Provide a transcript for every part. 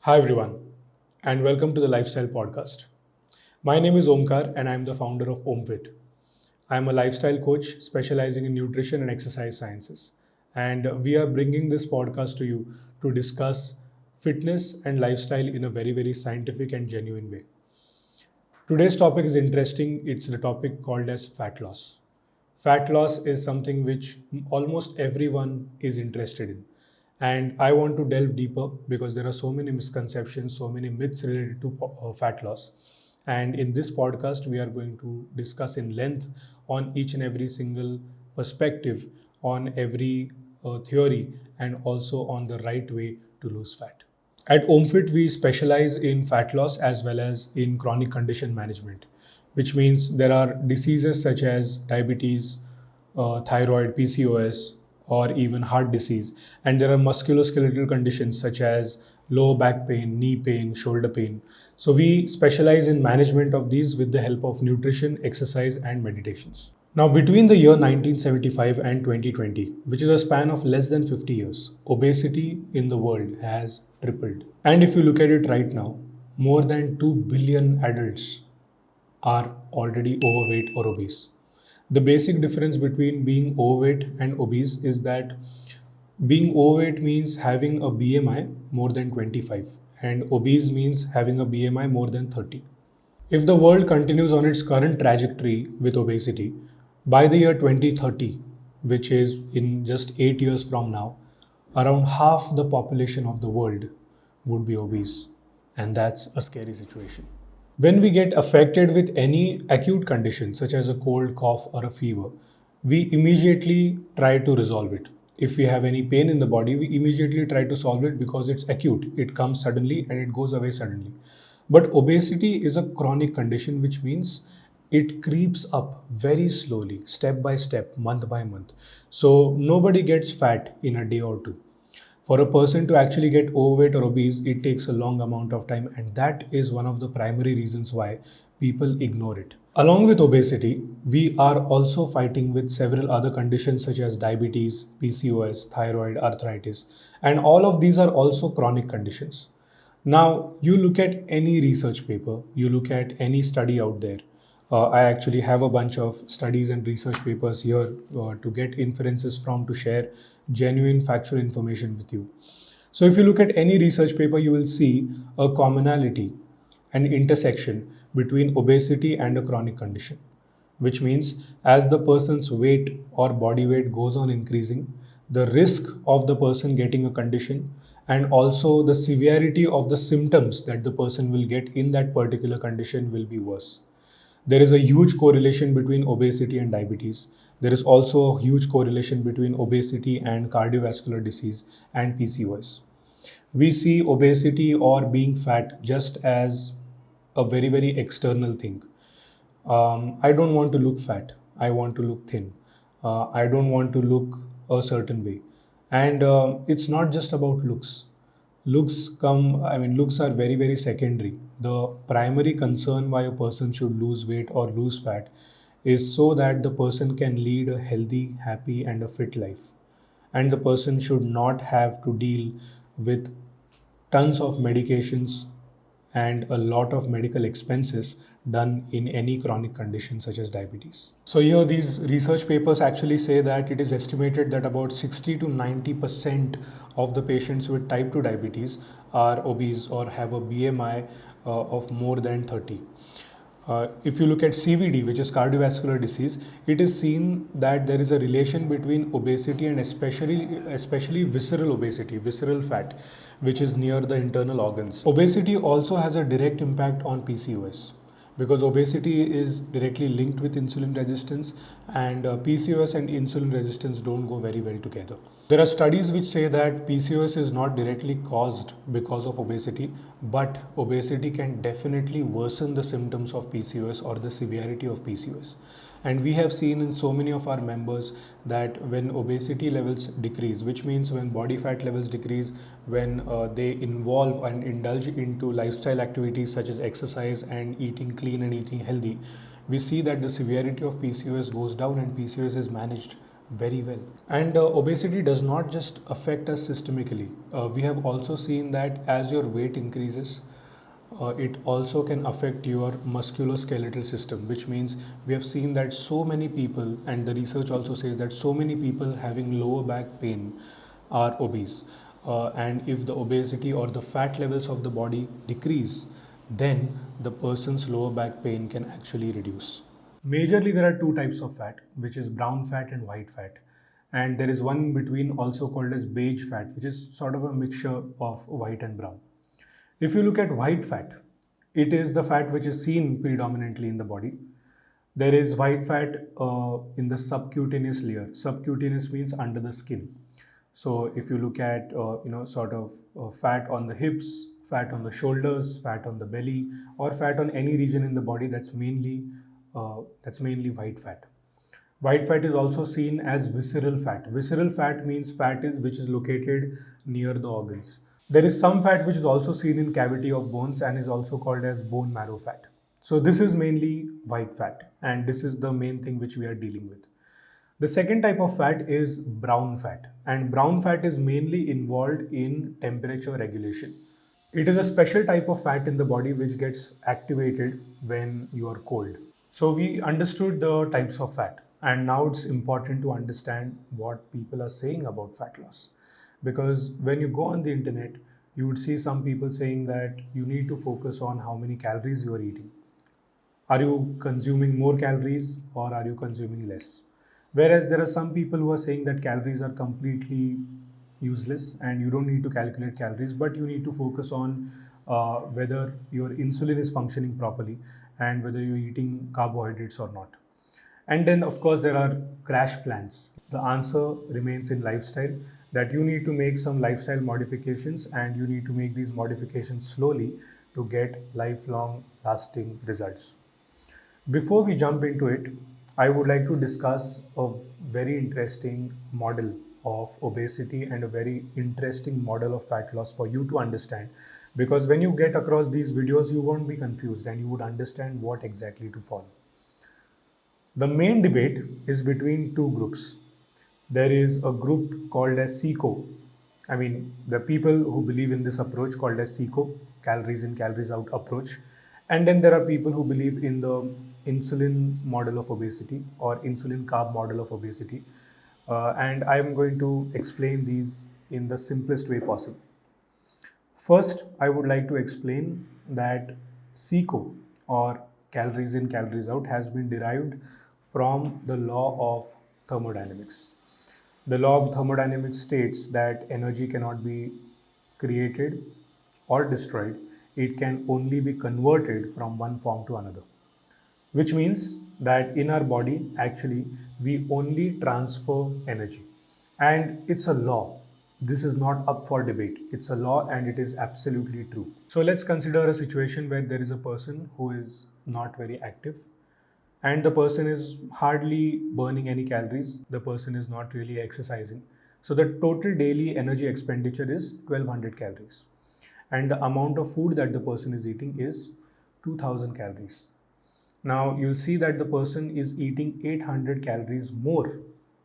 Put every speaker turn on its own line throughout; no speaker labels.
Hi, everyone, and welcome to the Lifestyle Podcast. My name is Omkar, and I'm the founder of Omfit. I'm a lifestyle coach specializing in nutrition and exercise sciences. And we are bringing this podcast to you to discuss fitness and lifestyle in a very scientific and genuine way. Today's topic is interesting. It's the topic called as fat loss. Fat loss is something which almost everyone is interested in. And I want to delve deeper because there are so many misconceptions, so many myths related to fat loss. And in this podcast, we are going to discuss in length on each and every single perspective, on every theory, and also on the right way to lose fat. At Omfit, we specialize in fat loss as well as in chronic condition management, which means there are diseases such as diabetes, thyroid, PCOS, or even heart disease. And there are musculoskeletal conditions such as lower back pain, knee pain, shoulder pain. So we specialize in management of these with the help of nutrition, exercise, and meditations. Now, between the year 1975 and 2020, which is a span of less than 50 years, obesity in the world has tripled. And if you look at it right now, more than 2 billion adults are already overweight or obese. The basic difference between being overweight and obese is that being overweight means having a BMI more than 25, and obese means having a BMI more than 30. If the world continues on its current trajectory with obesity, by the year 2030, which is in just 8 years from now, around half the population of the world would be obese. And that's a scary situation. When we get affected with any acute condition, such as a cold, cough, or a fever, we immediately try to resolve it. If we have any pain in the body, we immediately try to solve it because it's acute. It comes suddenly and it goes away suddenly. But obesity is a chronic condition, which means it creeps up very slowly, step by step, month by month. So nobody gets fat in a day or two. For a person to actually get overweight or obese, it takes a long amount of time, and that is one of the primary reasons why people ignore it. Along with obesity, we are also fighting with several other conditions such as diabetes, PCOS, thyroid, arthritis, and all of these are also chronic conditions. Now, you look at any research paper, you look at any study out there. I actually have a bunch of studies and research papers here to get inferences from to share genuine factual information with you. So, if you look at any research paper, you will see a commonality, an intersection between obesity and a chronic condition, which means as the person's weight or body weight goes on increasing, the risk of the person getting a condition and also the severity of the symptoms that the person will get in that particular condition will be worse. There is a huge correlation between obesity and diabetes. There is also a huge correlation between obesity and cardiovascular disease and PCOS. We see obesity or being fat just as a very external thing. I don't want to look fat. I want to look thin. I don't want to look a certain way. And it's not just about looks. Looks are very secondary. The primary concern why a person should lose weight or lose fat is so that the person can lead a healthy, happy, and a fit life. And the person should not have to deal with tons of medications and a lot of medical expenses done in any chronic condition such as diabetes. So here these research papers actually say that it is estimated that about 60 to 90% of the patients with type 2 diabetes are obese or have a BMI of more than 30. If you look at CVD, which is cardiovascular disease, it is seen that there is a relation between obesity and especially visceral obesity, visceral fat, which is near the internal organs. Obesity also has a direct impact on PCOS because obesity is directly linked with insulin resistance, and PCOS and insulin resistance don't go very well together. There are studies which say that PCOS is not directly caused because of obesity, but obesity can definitely worsen the symptoms of PCOS or the severity of PCOS. And we have seen in so many of our members that when obesity levels decrease, which means when body fat levels decrease, when they involve and indulge into lifestyle activities such as exercise and eating clean and eating healthy, we see that the severity of PCOS goes down and PCOS is managed very well. And obesity does not just affect us systemically. We have also seen that as your weight increases, it also can affect your musculoskeletal system, which means we have seen that so many people, and the research also says that so many people having lower back pain are obese. And if the obesity or the fat levels of the body decrease, then the person's lower back pain can actually reduce. Majorly, there are two types of fat, which is brown fat and white fat. And there is one in between also called as beige fat, which is sort of a mixture of white and brown. If you look at white fat, it is the fat which is seen predominantly in the body. There is white fat in the subcutaneous layer. Subcutaneous means under the skin. So if you look at sort of fat on the hips, fat on the shoulders, fat on the belly, or fat on any region in the body, that's mainly white fat. White fat is also seen as visceral fat. Visceral fat means which is located near the organs. There is some fat which is also seen in cavity of bones and is also called as bone marrow fat. So this is mainly white fat, and this is the main thing which we are dealing with. The second type of fat is brown fat, and brown fat is mainly involved in temperature regulation. It is a special type of fat in the body which gets activated when you are cold. So we understood the types of fat, and now it's important to understand what people are saying about fat loss. Because when you go on the internet, you would see some people saying that you need to focus on how many calories you are eating. Are you consuming more calories or are you consuming less? Whereas there are some people who are saying that calories are completely useless and you don't need to calculate calories, but you need to focus on whether your insulin is functioning properly and whether you're eating carbohydrates or not. And then, of course, there are crash plans. The answer remains in lifestyle, that you need to make some lifestyle modifications and you need to make these modifications slowly to get lifelong lasting results. Before we jump into it, I would like to discuss a very interesting model of obesity and a very interesting model of fat loss for you to understand. Because when you get across these videos, you won't be confused and you would understand what exactly to follow. The main debate is between two groups. There is a group called as SICO. I mean, the people who believe in this approach called as SICO, calories in, calories out approach. And then there are people who believe in the insulin model of obesity or insulin carb model of obesity. And I am going to explain these in the simplest way possible. First, I would like to explain that SICO or calories in, calories out has been derived from the law of thermodynamics. The law of thermodynamics states that energy cannot be created or destroyed, it can only be converted from one form to another. Which means that in our body, actually, we only transfer energy. And it's a law. This is not up for debate. It's a law and it is absolutely true. So let's consider a situation where there is a person who is not very active and the person is hardly burning any calories. The person is not really exercising. So the total daily energy expenditure is 1200 calories. And the amount of food that the person is eating is 2000 calories. Now you'll see that the person is eating 800 calories more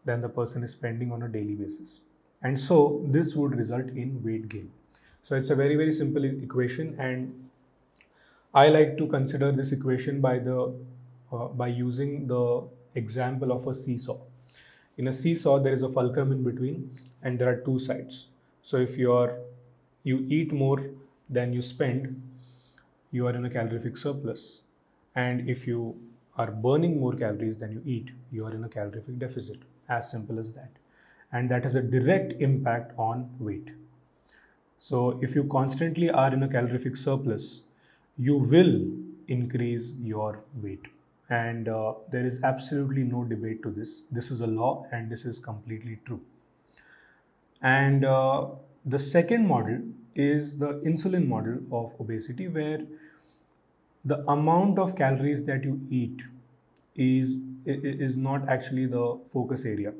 than the person is spending on a daily basis. And so this would result in weight gain. So it's a very, very simple equation, and I like to consider this equation by using the example of a seesaw. In a seesaw, there is a fulcrum in between, and there are two sides. So if you eat more than you spend, you are in a calorific surplus. And if you are burning more calories than you eat, you are in a calorific deficit. As simple as that. And that has a direct impact on weight. So if you constantly are in a calorific surplus, you will increase your weight. And there is absolutely no debate to this. This is a law and this is completely true. And the second model is the insulin model of obesity, where the amount of calories that you eat is not actually the focus area.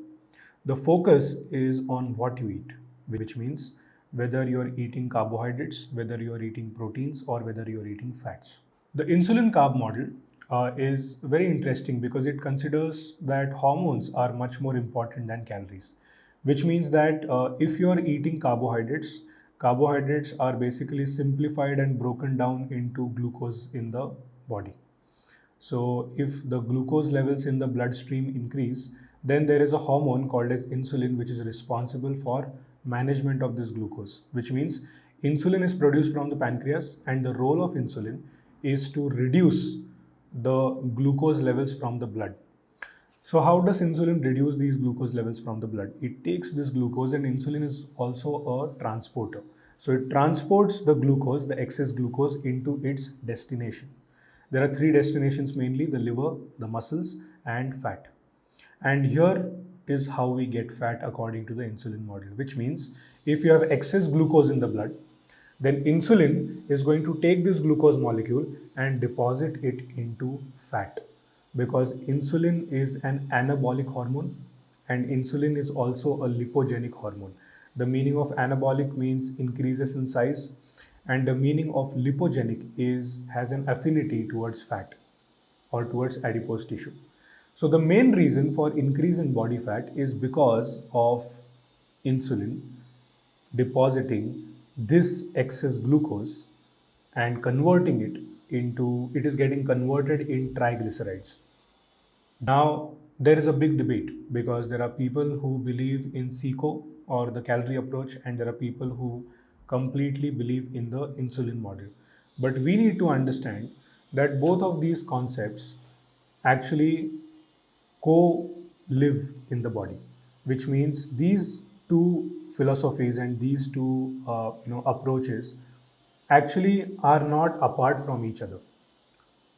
The focus is on what you eat, which means whether you're eating carbohydrates, whether you're eating proteins, or whether you're eating fats. The insulin carb model is very interesting because it considers that hormones are much more important than calories, which means that if you are eating carbohydrates, carbohydrates are basically simplified and broken down into glucose in the body. So if the glucose levels in the bloodstream increase, then there is a hormone called as insulin which is responsible for management of this glucose, which means insulin is produced from the pancreas and the role of insulin is to reduce the glucose levels from the blood. So how does insulin reduce these glucose levels from the blood? It takes this glucose, and insulin is also a transporter. So it transports the glucose, the excess glucose, into its destination. There are three destinations mainly: the liver, the muscles, and fat. And here is how we get fat according to the insulin model, which means if you have excess glucose in the blood, then insulin is going to take this glucose molecule and deposit it into fat, because insulin is an anabolic hormone and insulin is also a lipogenic hormone. The meaning of anabolic means increases in size, and the meaning of lipogenic is has an affinity towards fat or towards adipose tissue. So the main reason for increase in body fat is because of insulin depositing this excess glucose and converting it into, it is getting converted in triglycerides. Now, there is a big debate because there are people who believe in SICO or the calorie approach, and there are people who completely believe in the insulin model. But we need to understand that both of these concepts actually co-live in the body, which means these two philosophies and these two approaches actually are not apart from each other.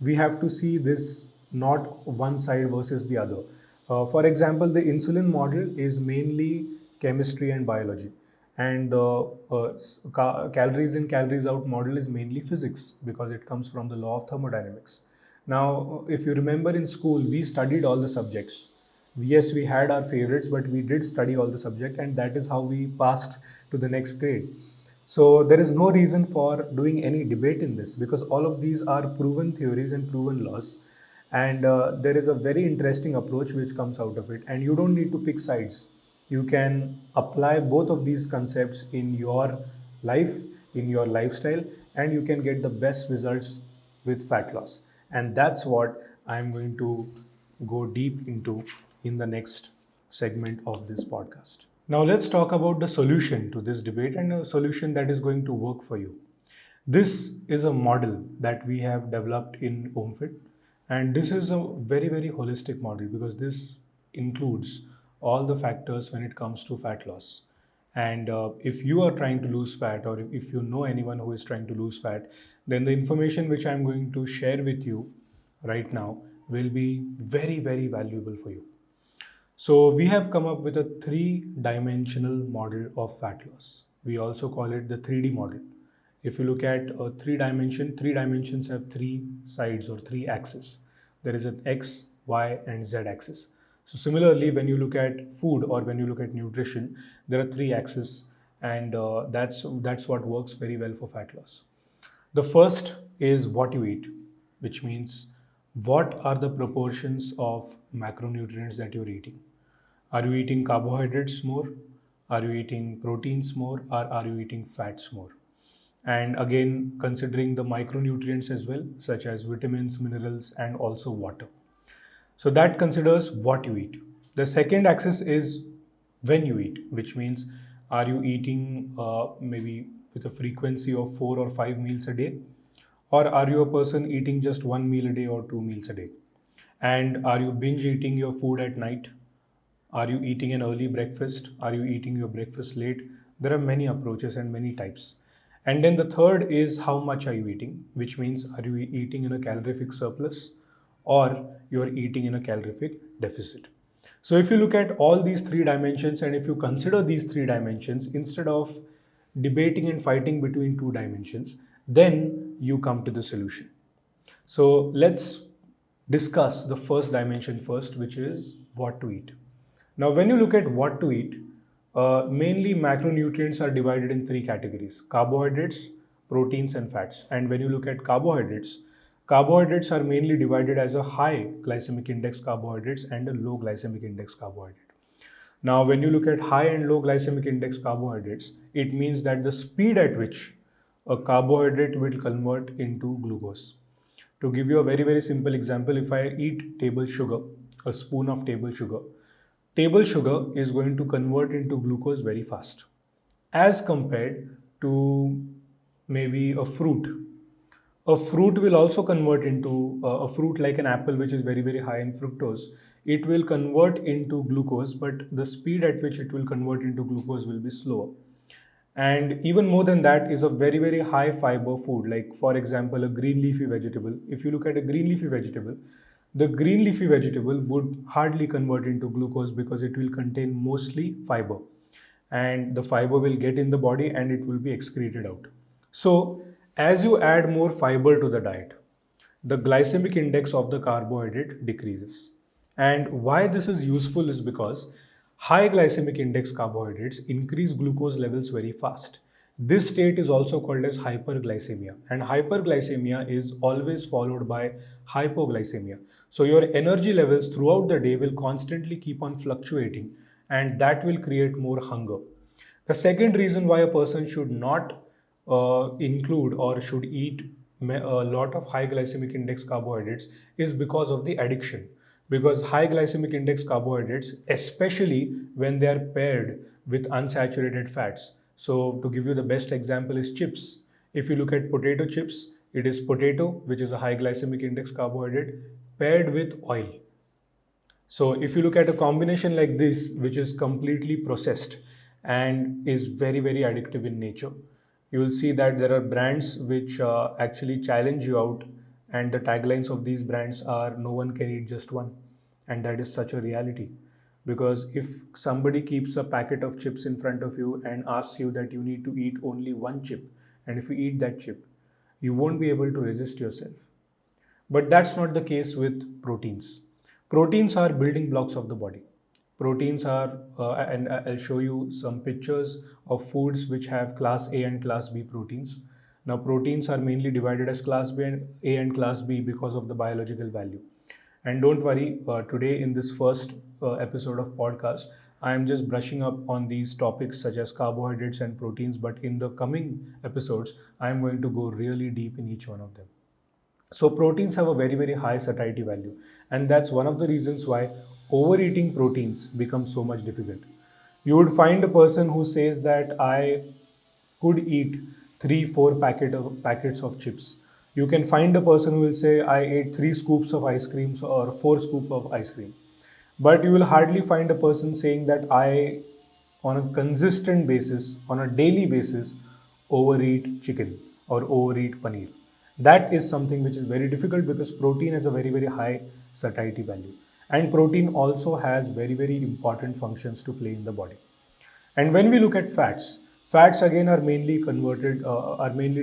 We have to see this not one side versus the other. For example, the insulin model is mainly chemistry and biology, and the calories in, calories out model is mainly physics because it comes from the law of thermodynamics. Now, if you remember in school, we studied all the subjects. Yes, we had our favorites, but we did study all the subject, and that is how we passed to the next grade. So there is no reason for doing any debate in this because all of these are proven theories and proven laws, and there is a very interesting approach which comes out of it. And you don't need to pick sides. You can apply both of these concepts in your life, in your lifestyle, and you can get the best results with fat loss. And that's what I'm going to go deep into in the next segment of this podcast. Now, let's talk about the solution to this debate and a solution that is going to work for you. This is a model that we have developed in Omfit, and this is a very, very holistic model because this includes all the factors when it comes to fat loss. And if you are trying to lose fat, or if you know anyone who is trying to lose fat, then the information which I'm going to share with you right now will be very, very valuable for you. So we have come up with a three-dimensional model of fat loss. We also call it the 3D model. If you look at a three dimensions have three sides or three axes. There is an X, Y, and Z axis. So similarly, when you look at food or when you look at nutrition, there are three axes, and that's what works very well for fat loss. The first is what you eat, which means what are the proportions of macronutrients that you're eating. Are you eating carbohydrates more? Are you eating proteins more? Or are you eating fats more? And again, considering the micronutrients as well, such as vitamins, minerals, and also water. So that considers what you eat. The second axis is when you eat, which means are you eating maybe with a frequency of 4 or 5 meals a day? Or are you a person eating just one meal a day or 2 meals a day? And are you binge eating your food at night? Are you eating an early breakfast? Are you eating your breakfast late? There are many approaches and many types. And then the third is how much are you eating, which means are you eating in a calorific surplus or you are eating in a calorific deficit. So if you look at all these three dimensions and if you consider these three dimensions instead of debating and fighting between two dimensions, then you come to the solution. So let's discuss the first dimension first, which is what to eat. Now, when you look at what to eat, mainly macronutrients are divided in three categories: carbohydrates, proteins, and fats. And when you look at carbohydrates, Carbohydrates are mainly divided as a high glycemic index carbohydrates and a low glycemic index carbohydrate. Now, when you look at high and low glycemic index carbohydrates, it means that the speed at which a carbohydrate will convert into glucose. To give you a very, very simple example, if I eat table sugar, a spoon of table sugar is going to convert into glucose very fast as compared to maybe a fruit. A fruit will also convert into a fruit like an apple, which is very, very high in fructose. It will convert into glucose, but the speed at which it will convert into glucose will be slower. And even more than that is a very, very high fiber food, like for example, a green leafy vegetable. If you look at a green leafy vegetable, the green leafy vegetable would hardly convert into glucose because it will contain mostly fiber, and the fiber will get in the body and it will be excreted out. So, as you add more fiber to the diet, the glycemic index of the carbohydrate decreases. And why this is useful is because high glycemic index carbohydrates increase glucose levels very fast. This state is also called as hyperglycemia, and hyperglycemia is always followed by hypoglycemia. So your energy levels throughout the day will constantly keep on fluctuating, and that will create more hunger. The second reason why a person should not include or should eat a lot of high glycemic index carbohydrates is because of the addiction. Because high glycemic index carbohydrates, especially when they are paired with unsaturated fats. So, to give you the best example, is chips. If you look at potato chips, it is potato, which is a high glycemic index carbohydrate, paired with oil. So if you look at a combination like this, which is completely processed and is very, very addictive in nature, you will see that there are brands which actually challenge you out, and the taglines of these brands are "No one can eat just one," and that is such a reality. Because if somebody keeps a packet of chips in front of you and asks you that you need to eat only one chip, and if you eat that chip, you won't be able to resist yourself. But that's not the case with proteins. Proteins are building blocks of the body. Proteins are, and I'll show you some pictures of foods which have class A and class B proteins. Now, proteins are mainly divided as class B and A and class B because of the biological value. And don't worry, today in this first episode of podcast, I am just brushing up on these topics such as carbohydrates and proteins. But in the coming episodes, I am going to go really deep in each one of them. So proteins have a very, very high satiety value, and that's one of the reasons why overeating proteins becomes so much difficult. You would find a person who says that I could eat 3 4 packets of chips. You can find a person who will say I ate 3 scoops of ice creams or 4 scoops of ice cream. But you will hardly find a person saying that I, on a consistent basis, on a daily basis, overeat chicken or overeat paneer. That is something which is very difficult because protein has a very, very high satiety value. And protein also has very, very important functions to play in the body. And when we look at fats, fats again are mainly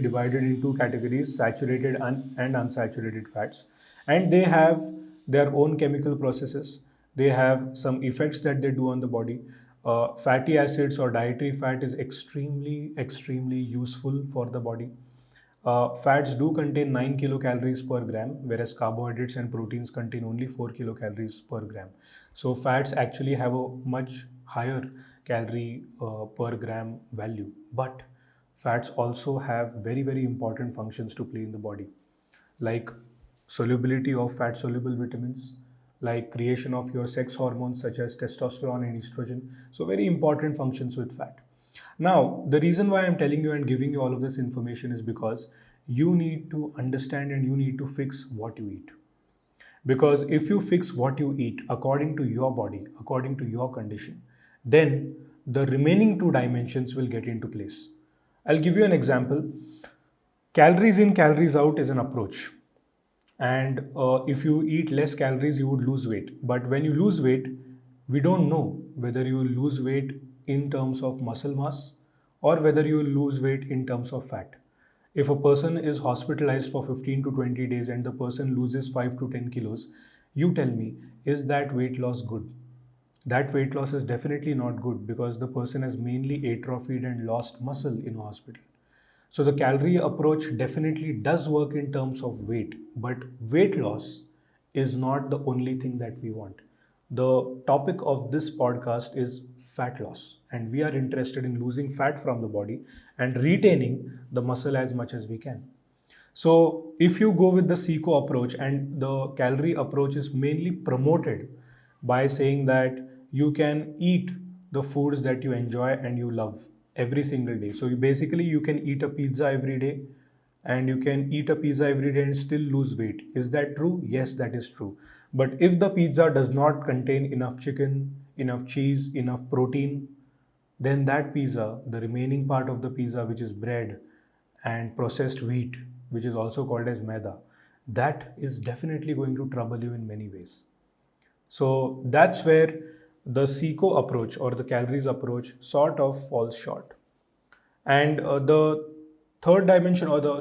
divided into categories: saturated and unsaturated fats, and they have their own chemical processes. They have some effects that they do on the body. Fatty acids or dietary fat is extremely, extremely useful for the body. Fats do contain 9 kilocalories per gram, whereas carbohydrates and proteins contain only 4 kilocalories per gram. So, fats actually have a much higher calorie per gram value, but fats also have very, very important functions to play in the body, like solubility of fat soluble vitamins, like creation of your sex hormones such as testosterone and estrogen. So, very important functions with fat. Now, the reason why I'm telling you and giving you all of this information is because you need to understand and you need to fix what you eat. Because if you fix what you eat according to your body, according to your condition, then the remaining two dimensions will get into place. I'll give you an example. Calories in, calories out is an approach. And if you eat less calories, you would lose weight. But when you lose weight, we don't know whether you will lose weight in terms of muscle mass or whether you will lose weight in terms of fat. If a person is hospitalized for 15 to 20 days and the person loses 5 to 10 kilos, you tell me, is that weight loss good? That weight loss is definitely not good because the person has mainly atrophied and lost muscle in hospital. So the calorie approach definitely does work in terms of weight, but weight loss is not the only thing that we want. The topic of this podcast is fat loss, and we are interested in losing fat from the body and retaining the muscle as much as we can. So if you go with the SECO approach, and the calorie approach is mainly promoted by saying that you can eat the foods that you enjoy and you love every single day. So you can eat a pizza every day, and you can eat a pizza every day and still lose weight. Is that true? Yes, that is true. But if the pizza does not contain enough chicken, enough cheese, enough protein, then that pizza, the remaining part of the pizza, which is bread and processed wheat, which is also called as maida, that is definitely going to trouble you in many ways. So that's where the SECO approach or the calories approach sort of falls short. And the third dimension, or the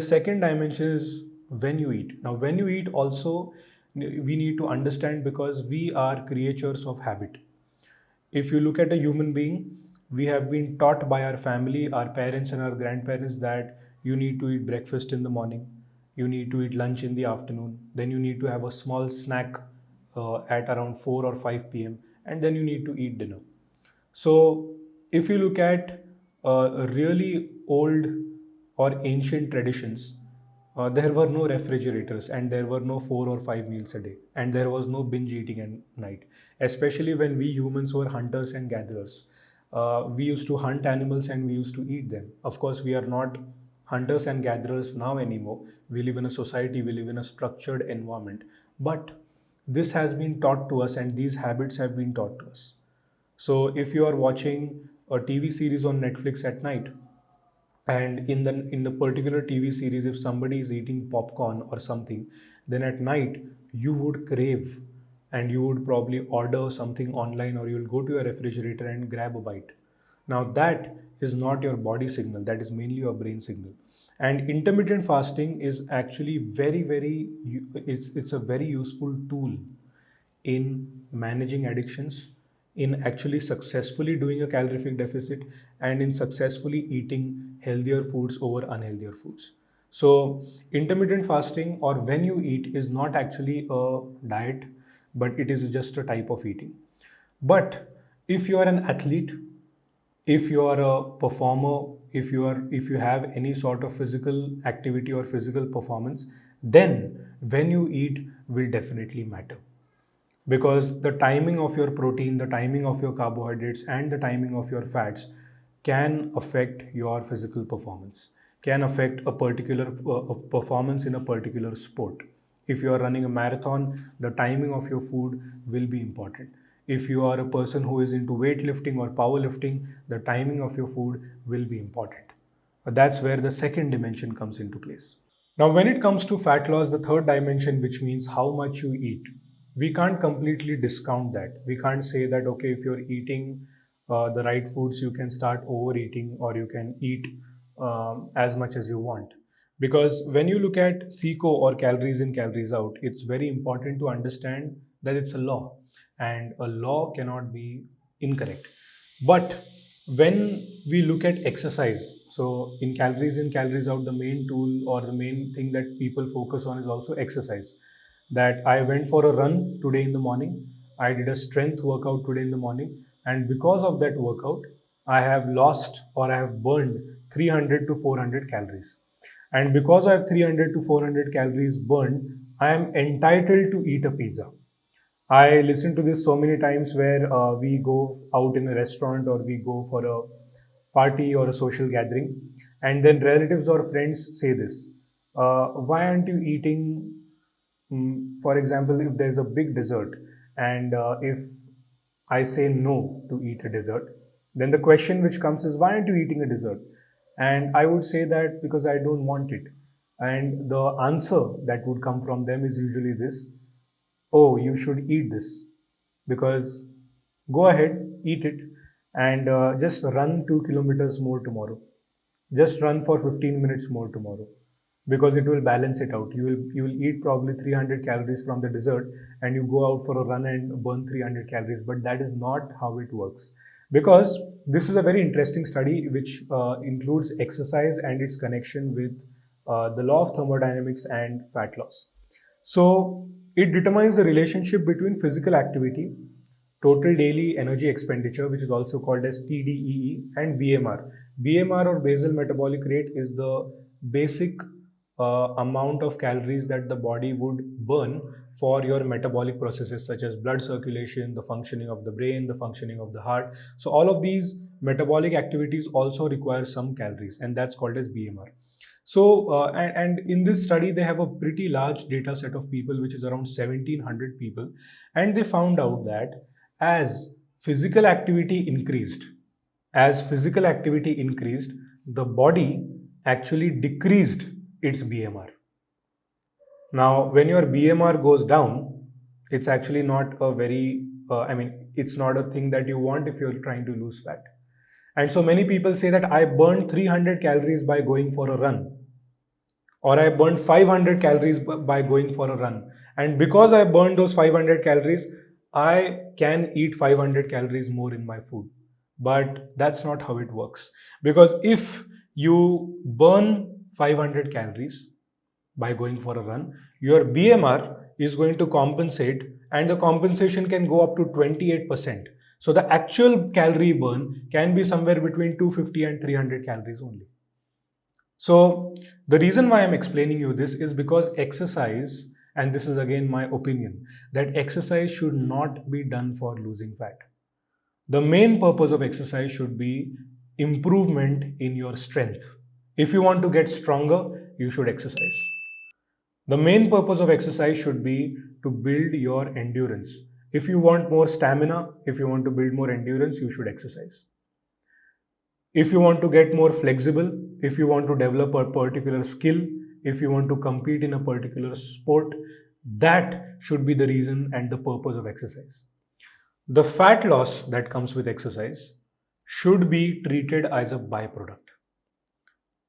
second dimension, is when you eat. Now, when you eat, also we need to understand, because we are creatures of habit. If you look at a human being, we have been taught by our family, our parents, and our grandparents that you need to eat breakfast in the morning, you need to eat lunch in the afternoon, then you need to have a small snack at around 4 or 5 p.m., and then you need to eat dinner. So, if you look at really old or ancient traditions, there were no refrigerators, and there were no 4 or 5 meals a day, and there was no binge eating at night. Especially when we humans were hunters and gatherers, we used to hunt animals and we used to eat them. Of course, we are not hunters and gatherers now anymore. We live in a society, we live in a structured environment, but this has been taught to us, and these habits have been taught to us. So if you are watching a TV series on Netflix at night, and in the particular TV series, if somebody is eating popcorn or something, then at night you would crave, and you would probably order something online, or you'll go to your refrigerator and grab a bite. Now that is not your body signal, that is mainly your brain signal. And intermittent fasting is actually it's a very useful tool in managing addictions, in actually successfully doing a calorific deficit, and in successfully eating healthier foods over unhealthier foods. So, intermittent fasting, or when you eat, is not actually a diet, but it is just a type of eating. But if you are an athlete, if you are a performer, if you have any sort of physical activity or physical performance, then when you eat will definitely matter, because the timing of your protein, the timing of your carbohydrates, and the timing of your fats can affect your physical performance, can affect a particular performance in a particular sport. If you are running a marathon, the timing of your food will be important. If you are a person who is into weightlifting or powerlifting, the timing of your food will be important. That's where the second dimension comes into place. Now, when it comes to fat loss, the third dimension, which means how much you eat, we can't completely discount that. We can't say that, okay, if you're eating the right foods, you can start overeating, or you can eat as much as you want. Because when you look at SECO, or calories in, calories out, it's very important to understand that it's a law, and a law cannot be incorrect. But when we look at exercise, so in calories in, calories out, the main tool or the main thing that people focus on is also exercise. That I went for a run today in the morning, I did a strength workout today in the morning, and because of that workout, I have lost, or I have burned 300 to 400 calories. And because I have 300 to 400 calories burned, I am entitled to eat a pizza. I listen to this so many times, where we go out in a restaurant, or we go for a party or a social gathering, and then relatives or friends say this: why aren't you eating? For example, if there's a big dessert, and if I say no to eat a dessert, then the question which comes is, why aren't you eating a dessert? And I would say that because I don't want it. And the answer that would come from them is usually this: oh, you should eat this, because go ahead, eat it, and just run 2 kilometers more tomorrow. Just run for 15 minutes more tomorrow, because it will balance it out. You will eat probably 300 calories from the dessert, and you go out for a run and burn 300 calories, but that is not how it works. Because this is a very interesting study which includes exercise and its connection with the law of thermodynamics and fat loss. So it determines the relationship between physical activity, total daily energy expenditure, which is also called as TDEE, and BMR. BMR, or basal metabolic rate, is the basic amount of calories that the body would burn for your metabolic processes such as blood circulation, the functioning of the brain, the functioning of the heart. So all of these metabolic activities also require some calories, and that's called as BMR. So, and in this study, they have a pretty large data set of people, which is around 1700 people. And they found out that as physical activity increased, the body actually decreased its BMR. Now, when your BMR goes down, it's actually not a very, it's not a thing that you want if you're trying to lose fat. And so many people say that I burned 300 calories by going for a run, or I burned 500 calories by going for a run. And because I burned those 500 calories, I can eat 500 calories more in my food. But that's not how it works. Because if you burn 500 calories by going for a run, your BMR is going to compensate, and the compensation can go up to 28%. So the actual calorie burn can be somewhere between 250 and 300 calories only. So the reason why I'm explaining you this is because exercise, and this is again my opinion, that exercise should not be done for losing fat. The main purpose of exercise should be improvement in your strength. If you want to get stronger, you should exercise. The main purpose of exercise should be to build your endurance. If you want more stamina, if you want to build more endurance, you should exercise. If you want to get more flexible, if you want to develop a particular skill, if you want to compete in a particular sport, that should be the reason and the purpose of exercise. The fat loss that comes with exercise should be treated as a byproduct.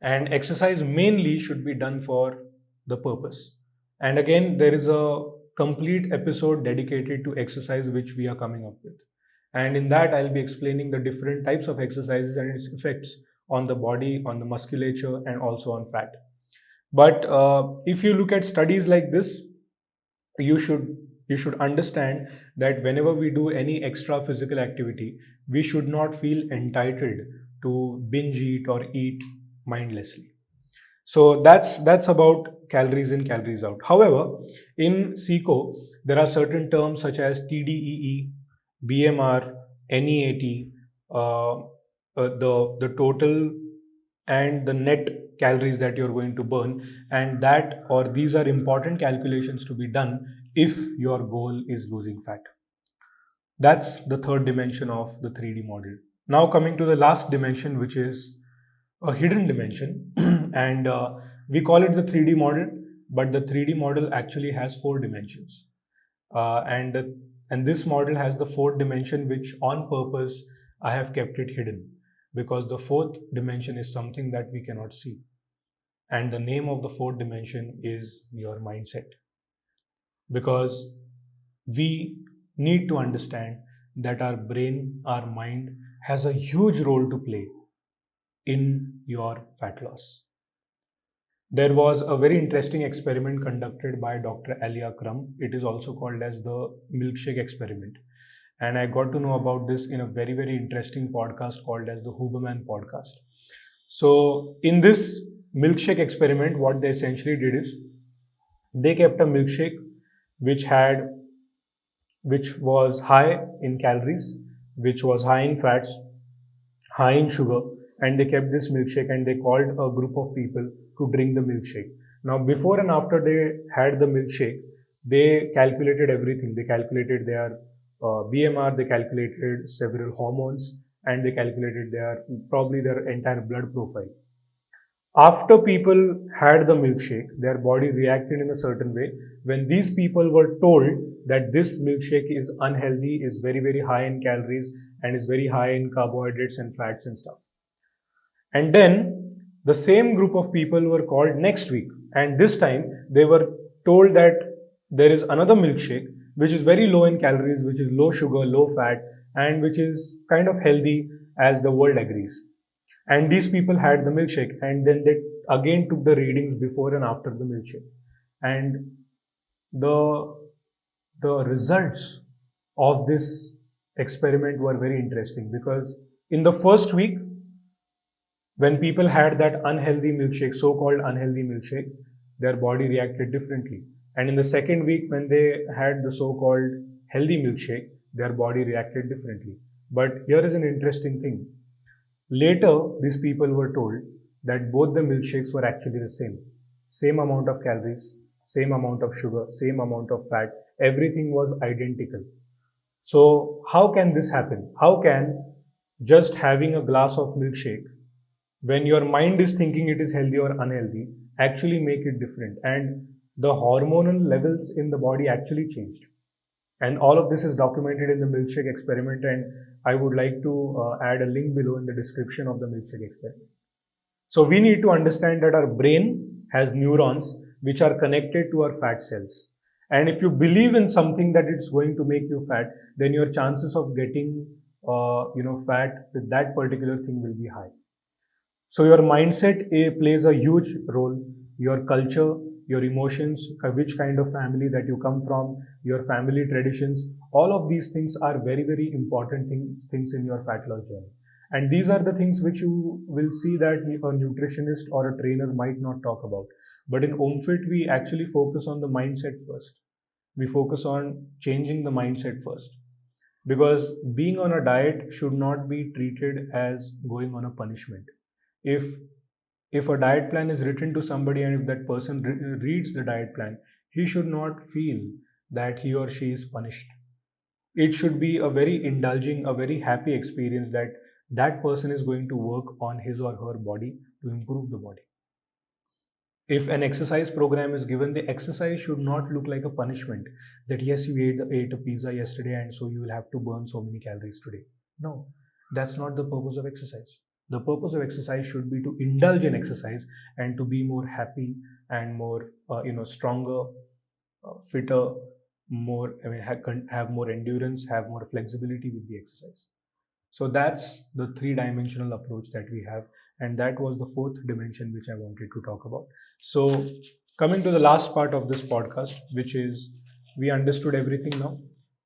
And exercise mainly should be done for the purpose. And again, there is a complete episode dedicated to exercise which we are coming up with. And in that, I'll be explaining the different types of exercises and its effects on the body, on the musculature, and also on fat. But if you look at studies like this, you should understand that whenever we do any extra physical activity, we should not feel entitled to binge eat or eat mindlessly. So that's about calories in, calories out. However, in CICO, there are certain terms such as TDEE, BMR, NEAT, the total and the net calories that you're going to burn, and that, or these are important calculations to be done if your goal is losing fat. That's the third dimension of the 3D model. Now coming to the last dimension, which is a hidden dimension, and we call it the 3D model, but the 3D model actually has 4 dimensions. And this model has the fourth dimension, which on purpose I have kept it hidden, because the fourth dimension is something that we cannot see. And the name of the fourth dimension is your mindset. Because we need to understand that our brain, our mind, has a huge role to play in your fat loss. There was a very interesting experiment conducted by Dr. Alia Crum. It is also called as the milkshake experiment. And I got to know about this in a very, very interesting podcast called as the Huberman podcast. So in this milkshake experiment, what they essentially did is they kept a milkshake which was high in calories, which was high in fats, high in sugar, and they kept this milkshake and they called a group of people to drink the milkshake. Now, before and after they had the milkshake, they calculated everything. They calculated their BMR, they calculated several hormones, and they calculated probably their entire blood profile. After people had the milkshake, their body reacted in a certain way. When these people were told that this milkshake is unhealthy, is very, very high in calories, and is very high in carbohydrates and fats and stuff. And then the same group of people were called next week, and this time they were told that there is another milkshake which is very low in calories, which is low sugar, low fat, and which is kind of healthy as the world agrees. And these people had the milkshake, and then they again took the readings before and after the milkshake. And the the results of this experiment were very interesting, because in the first week, when people had that unhealthy milkshake, so-called unhealthy milkshake, their body reacted differently. And in the second week, when they had the so-called healthy milkshake, their body reacted differently. But here is an interesting thing. Later, these people were told that both the milkshakes were actually the same. Same amount of calories, same amount of sugar, same amount of fat, everything was identical. So, how can this happen? How can just having a glass of milkshake, when your mind is thinking it is healthy or unhealthy, actually make it different? And the hormonal levels in the body actually changed. And all of this is documented in the milkshake experiment. And I would like to add a link below in the description of the milkshake experiment. So we need to understand that our brain has neurons which are connected to our fat cells. And if you believe in something that it's going to make you fat, then your chances of getting fat with that particular thing will be high. So your mindset plays a huge role. Your culture, your emotions, which kind of family that you come from, your family traditions, all of these things are very, very important things in your fat loss journey. And these are the things which you will see that a nutritionist or a trainer might not talk about. But in Omfit, we actually focus on the mindset first. We focus on changing the mindset first. Because being on a diet should not be treated as going on a punishment. If if a diet plan is written to somebody, and if that person reads the diet plan, he should not feel that he or she is punished. It should be a very indulging, a very happy experience, that that person is going to work on his or her body to improve the body. If an exercise program is given, the exercise should not look like a punishment, that yes, you ate a pizza yesterday and so you will have to burn so many calories today. No, that's not the purpose of exercise. The purpose of exercise should be to indulge in exercise and to be more happy and more stronger, fitter, more, have more endurance, have more flexibility with the exercise. So that's the three-dimensional approach that we have, and that was the fourth dimension which I wanted to talk about. So coming to the last part of this podcast, which is, we understood everything now,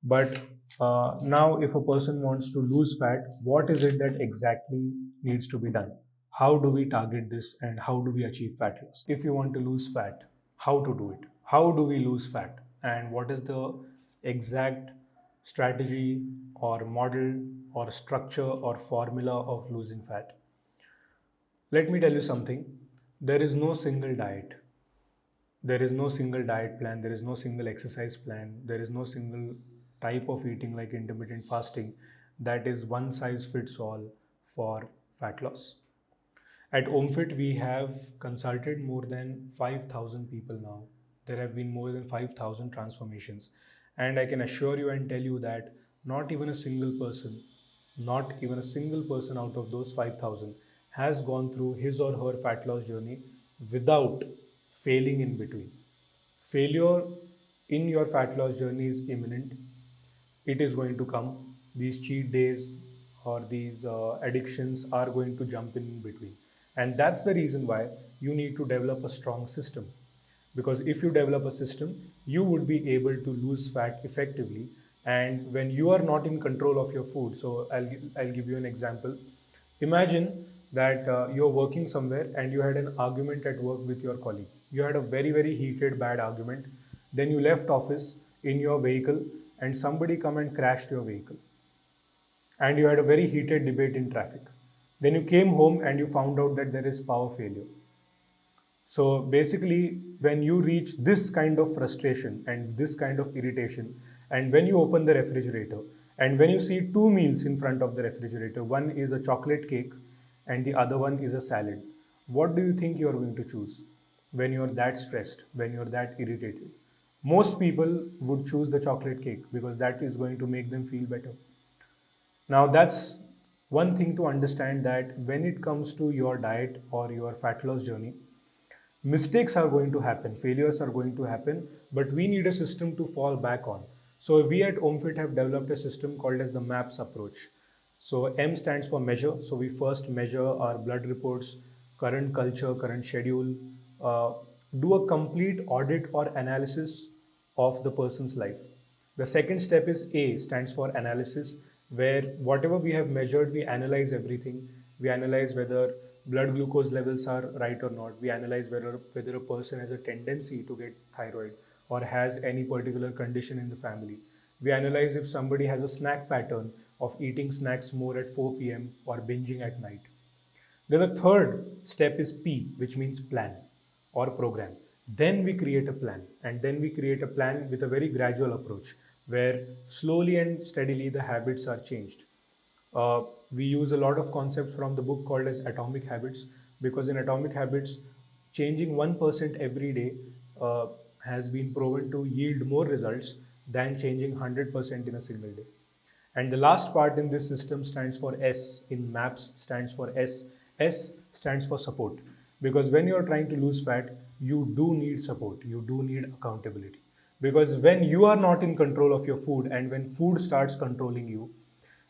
but now if a person wants to lose fat, what is it that exactly needs to be done? How do we target this, and how do we achieve fat loss? If you want to lose fat, how to do it? How do we lose fat? And what is the exact strategy or model or structure or formula of losing fat? Let me tell you something. There is no single diet. There is no single diet plan. There is no single exercise plan. There is no single type of eating like intermittent fasting that is one size fits all for fat loss. At Omfit, we have consulted more than 5,000 people now. There have been more than 5,000 transformations. And I can assure you and tell you that not even a single person, not even a single person out of those 5,000 has gone through his or her fat loss journey without failing in between. Failure in your fat loss journey is imminent. It is going to come. These cheat days or these addictions are going to jump in between. And that's the reason why you need to develop a strong system. Because if you develop a system, you would be able to lose fat effectively. And when you are not in control of your food, so I'll give you an example. Imagine that you're working somewhere and you had an argument at work with your colleague. You had a very, very heated, bad argument. Then you left office in your vehicle and somebody come and crashed your vehicle. And you had a very heated debate in traffic. Then you came home and you found out that there is power failure. So basically, when you reach this kind of frustration and this kind of irritation, and when you open the refrigerator, and when you see two meals in front of the refrigerator, one is a chocolate cake and the other one is a salad, what do you think you are going to choose when you're that stressed, when you're that irritated? Most people would choose the chocolate cake because that is going to make them feel better. Now, that's one thing to understand, that when it comes to your diet or your fat loss journey, mistakes are going to happen, failures are going to happen, but we need a system to fall back on. So we at Omfit have developed a system called as the MAPS approach. So M stands for measure. So we first measure our blood reports, current culture, current schedule, uh, do a complete audit or analysis of the person's life. The second step is A, stands for analysis, where whatever we have measured, we analyze everything. We analyze whether blood glucose levels are right or not. We analyze whether a person has a tendency to get thyroid or has any particular condition in the family. We analyze if somebody has a snack pattern of eating snacks more at 4 p.m. or binging at night. Then the third step is P, which means plan or program. Then we create a plan, and then we create a plan with a very gradual approach where slowly and steadily the habits are changed. We use a lot of concepts from the book called as Atomic Habits, because in Atomic Habits, changing 1% every day uh, has been proven to yield more results than changing 100% in a single day. And the last part in this system stands for S. In MAPS stands for S. S stands for support. Because when you're trying to lose fat, you do need support. You do need accountability. Because when you are not in control of your food and when food starts controlling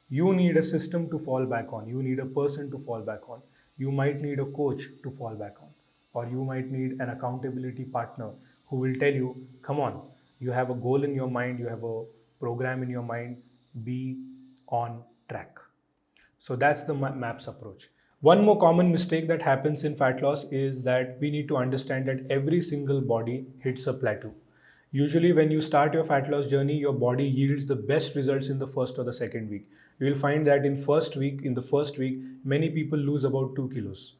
you need a system to fall back on. You need a person to fall back on. You might need a coach to fall back on. Or you might need an accountability partner who will tell you, come on, you have a goal in your mind, you have a program in your mind, be on track. So that's the MAPS approach. One more common mistake that happens in fat loss is that we need to understand that every single body hits a plateau. Usually, when you start your fat loss journey, your body yields the best results in the first or the second week. You will find that in the first week, many people lose about 2 kilos.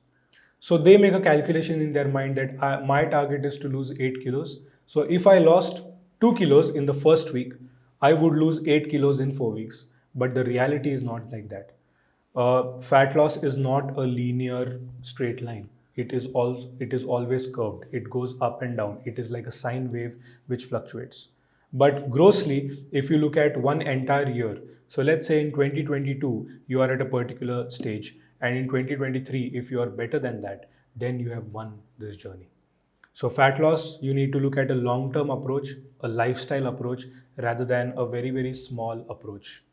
So they make a calculation in their mind that my target is to lose 8 kilos. So if I lost 2 kilos in the first week, I would lose 8 kilos in 4 weeks. But the reality is not like that. Fat loss is not a linear straight line. It is always curved. It goes up and down. It is like a sine wave which fluctuates. But grossly, if you look at one entire year, so let's say in 2022 you are at a particular stage, and in 2023 if you are better than that, then you have won this journey. So fat loss, you need to look at a long-term approach, a lifestyle approach, rather than a very, very small approach.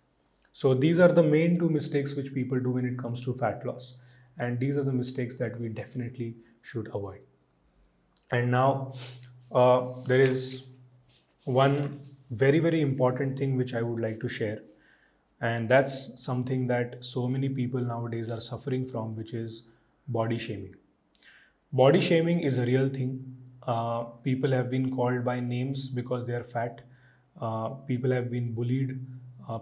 So these are the main two mistakes which people do when it comes to fat loss. And these are the mistakes that we definitely should avoid. And now there is one very, very important thing which I would like to share. And that's something that so many people nowadays are suffering from, which is body shaming. Body shaming is a real thing. People have been called by names because they are fat. People have been bullied.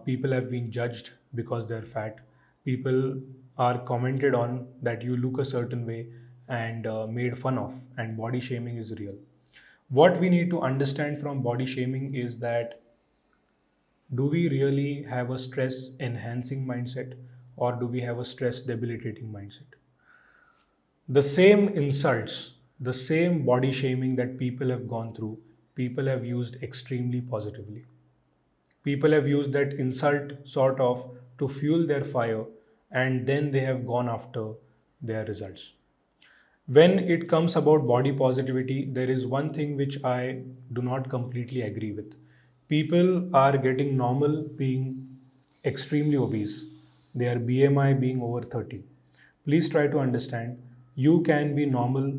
People have been judged because they are fat. People are commented on that you look a certain way and made fun of, and body shaming is real. What we need to understand from body shaming is that do we really have a stress enhancing mindset, or do we have a stress debilitating mindset? The same insults, the same body shaming that people have gone through, people have used extremely positively. People have used that insult sort of to fuel their fire, and then they have gone after their results. When it comes about body positivity, there is one thing which I do not completely agree with. People are getting normal being extremely obese, their BMI being over 30. Please try to understand, you can be normal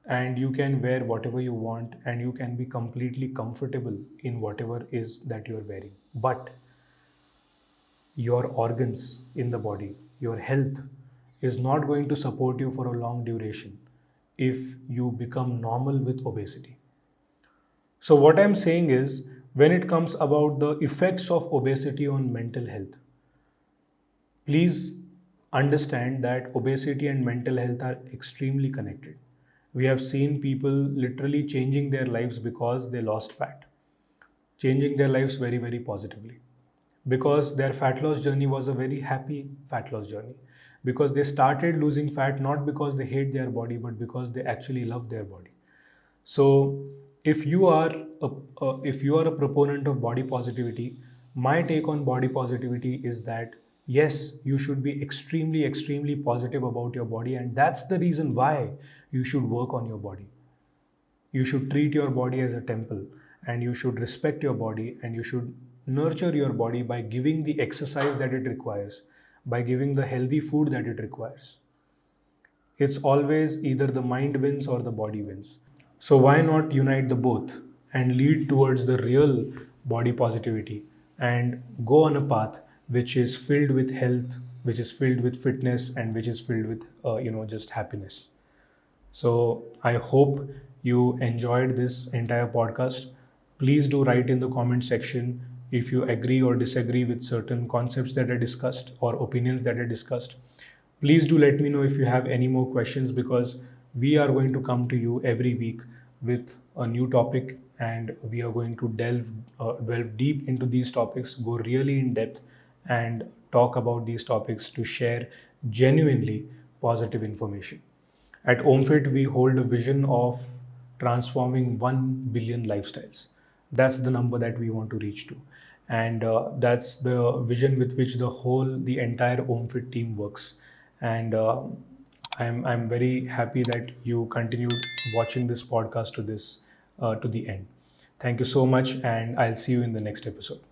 and you can wear whatever you want and you can be completely comfortable in whatever is that you're wearing. But your organs in the body, your health is not going to support you for a long duration if you become normal with obesity. So, what I'm saying is, when it comes about the effects of obesity on mental health, please understand that obesity and mental health are extremely connected. We have seen people literally changing their lives because they lost fat, changing their lives very, very positively. Because their fat loss journey was a very happy fat loss journey. Because they started losing fat not because they hate their body, but because they actually love their body. So, if you are if you are a proponent of body positivity, my take on body positivity is that yes, you should be extremely, extremely positive about your body, and that's the reason why you should work on your body. You should treat your body as a temple. and you should respect your body, and you should nurture your body by giving the exercise that it requires, by giving the healthy food that it requires. It's always either the mind wins or the body wins. So why not unite the both and lead towards the real body positivity and go on a path which is filled with health, which is filled with fitness, and which is filled with just happiness. So I hope you enjoyed this entire podcast. Please do write in the comment section if you agree or disagree with certain concepts that I discussed or opinions that I discussed. Please do let me know if you have any more questions, because we are going to come to you every week with a new topic, and we are going to delve deep into these topics, go really in depth, and talk about these topics to share genuinely positive information. At Omfit, we hold a vision of transforming 1 billion lifestyles. That's the number that we want to reach to. And that's the vision with which the entire Omfit team works. And I'm very happy that you continued watching this podcast to the end. Thank you so much, and I'll see you in the next episode.